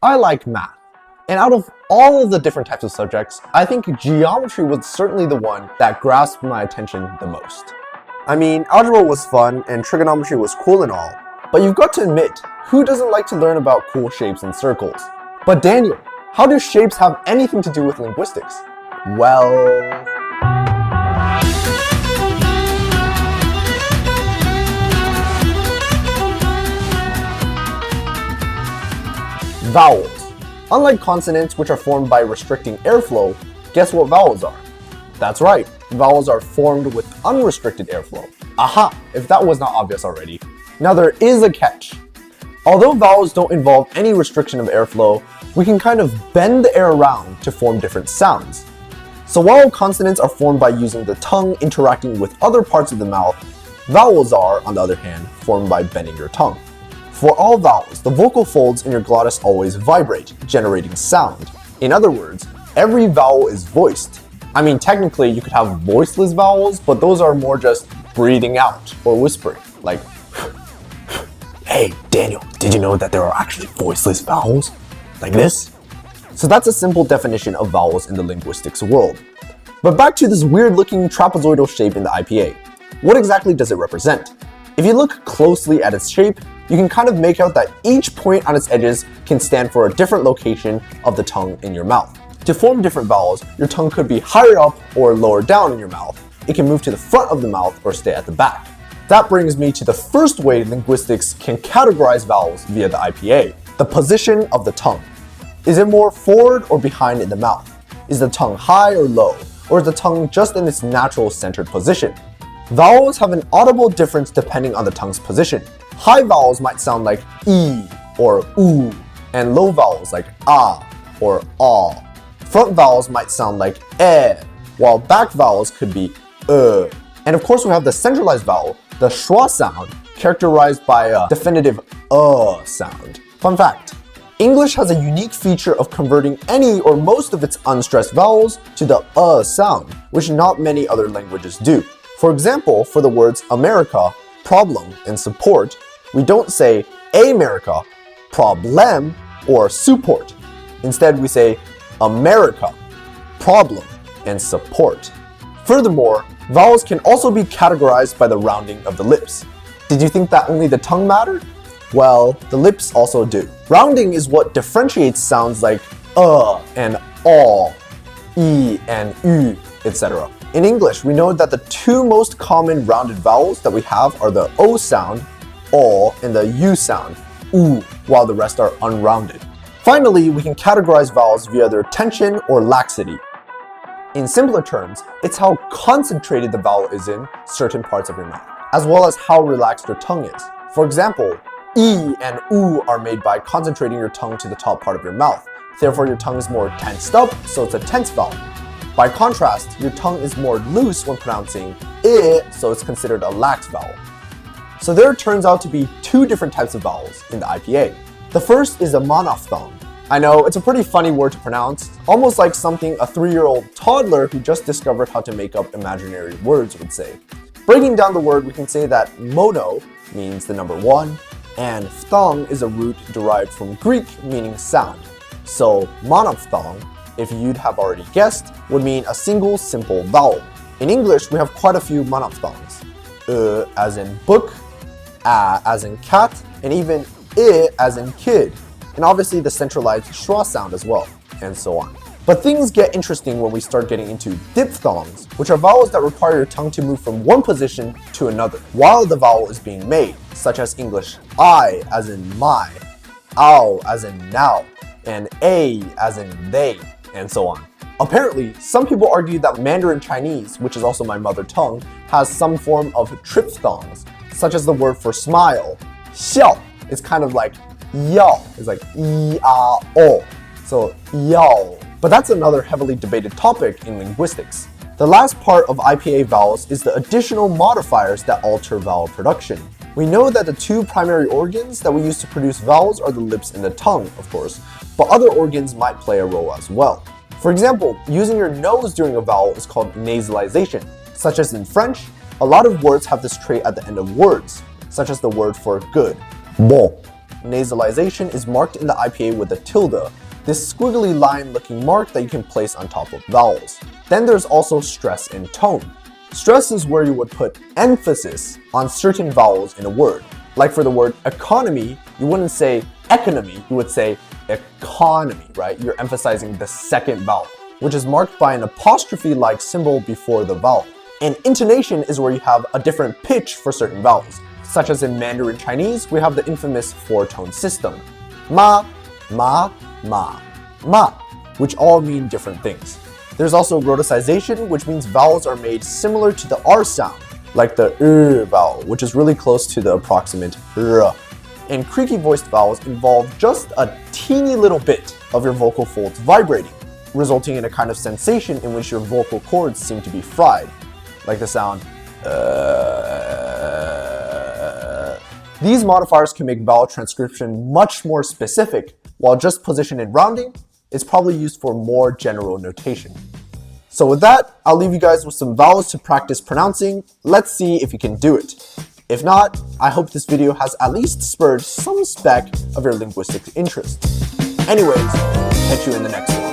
I like math. And out of all of the different types of subjects, I think geometry was certainly the one that grasped my attention the most. I mean, algebra was fun and trigonometry was cool and all, but you've got to admit, who doesn't like to learn about cool shapes and circles? But Daniel, how do shapes have anything to do with linguistics? Well... Vowels. Unlike consonants, which are formed by restricting airflow, guess what vowels are? That's right, vowels are formed with unrestricted airflow. Aha, if that was not obvious already. Now there is a catch. Although vowels don't involve any restriction of airflow, we can kind of bend the air around to form different sounds. So while consonants are formed by using the tongue interacting with other parts of the mouth, vowels are, on the other hand, formed by bending your tongue. For all vowels, the vocal folds in your glottis always vibrate, generating sound. In other words, every vowel is voiced. I mean, technically you could have voiceless vowels, but those are more just breathing out or whispering, like hey, Daniel, did you know that there are actually voiceless vowels? Like this? So that's a simple definition of vowels in the linguistics world. But back to this weird-looking trapezoidal shape in the IPA. What exactly does it represent? If you look closely at its shape, you can kind of make out that each point on its edges can stand for a different location of the tongue in your mouth. To form different vowels, your tongue could be higher up or lower down in your mouth. It can move to the front of the mouth or stay at the back. That brings me to the first way linguistics can categorize vowels via the IPA, the position of the tongue. Is it more forward or behind in the mouth? Is the tongue high or low? Or is the tongue just in its natural centered position? Vowels have an audible difference depending on the tongue's position. High vowels might sound like e or oo, and low vowels like ah or aw. Front vowels might sound like while back vowels could be And of course we have the centralized vowel, the schwa sound, characterized by a definitive sound. Fun fact, English has a unique feature of converting any or most of its unstressed vowels to the sound, which not many other languages do. For example, for the words America, problem, and support, we don't say America, problem, or support. Instead, we say America, problem, and support. Furthermore, vowels can also be categorized by the rounding of the lips. Did you think that only the tongue mattered? Well, the lips also do. Rounding is what differentiates sounds like and aw, e and u, etc. In English, we know that the two most common rounded vowels that we have are the O sound, aw, and the U sound, oo, while the rest are unrounded. Finally, we can categorize vowels via their tension or laxity. In simpler terms, it's how concentrated the vowel is in certain parts of your mouth, as well as how relaxed your tongue is. For example, E and oo are made by concentrating your tongue to the top part of your mouth. Therefore, your tongue is more tensed up, so it's a tense vowel. By contrast, your tongue is more loose when pronouncing I, so it's considered a lax vowel. So there turns out to be two different types of vowels in the IPA. The first is a monophthong. I know, it's a pretty funny word to pronounce, almost like something a 3-year-old toddler who just discovered how to make up imaginary words would say. Breaking down the word, we can say that mono means the number 1, and phthong is a root derived from Greek meaning sound. So monophthong, if you'd have already guessed, would mean a single simple vowel. In English, we have quite a few monophthongs. As in book, a as in cat, and even I as in kid. And obviously the centralized schwa sound as well, and so on. But things get interesting when we start getting into diphthongs, which are vowels that require your tongue to move from one position to another while the vowel is being made, such as English I as in my, ow as in now, and a as in they, and so on. Apparently, some people argue that Mandarin Chinese, which is also my mother tongue, has some form of triphthongs, such as the word for smile. Xiao is kind of like yao, it's like yi-a-o, so yao. But that's another heavily debated topic in linguistics. The last part of IPA vowels is the additional modifiers that alter vowel production. We know that the two primary organs that we use to produce vowels are the lips and the tongue, of course, but other organs might play a role as well. For example, using your nose during a vowel is called nasalization. Such as in French, a lot of words have this trait at the end of words, such as the word for good, bon, nasalization is marked in the IPA with a tilde, this squiggly line looking mark that you can place on top of vowels. Then there's also stress and tone. Stress is where you would put emphasis on certain vowels in a word. Like for the word economy, you wouldn't say economy, you would say economy, right? You're emphasizing the second vowel, which is marked by an apostrophe-like symbol before the vowel. And intonation is where you have a different pitch for certain vowels. Such as in Mandarin Chinese, we have the infamous four-tone system. Ma, ma, ma, ma, which all mean different things. There's also rhoticization, which means vowels are made similar to the R sound, like the vowel, which is really close to the approximate r. And creaky voiced vowels involve just a teeny little bit of your vocal folds vibrating, resulting in a kind of sensation in which your vocal cords seem to be fried, like the sound These modifiers can make vowel transcription much more specific, while just position and rounding is probably used for more general notation. So with that, I'll leave you guys with some vowels to practice pronouncing. Let's see if you can do it. If not, I hope this video has at least spurred some speck of your linguistic interest. Anyways, catch you in the next one.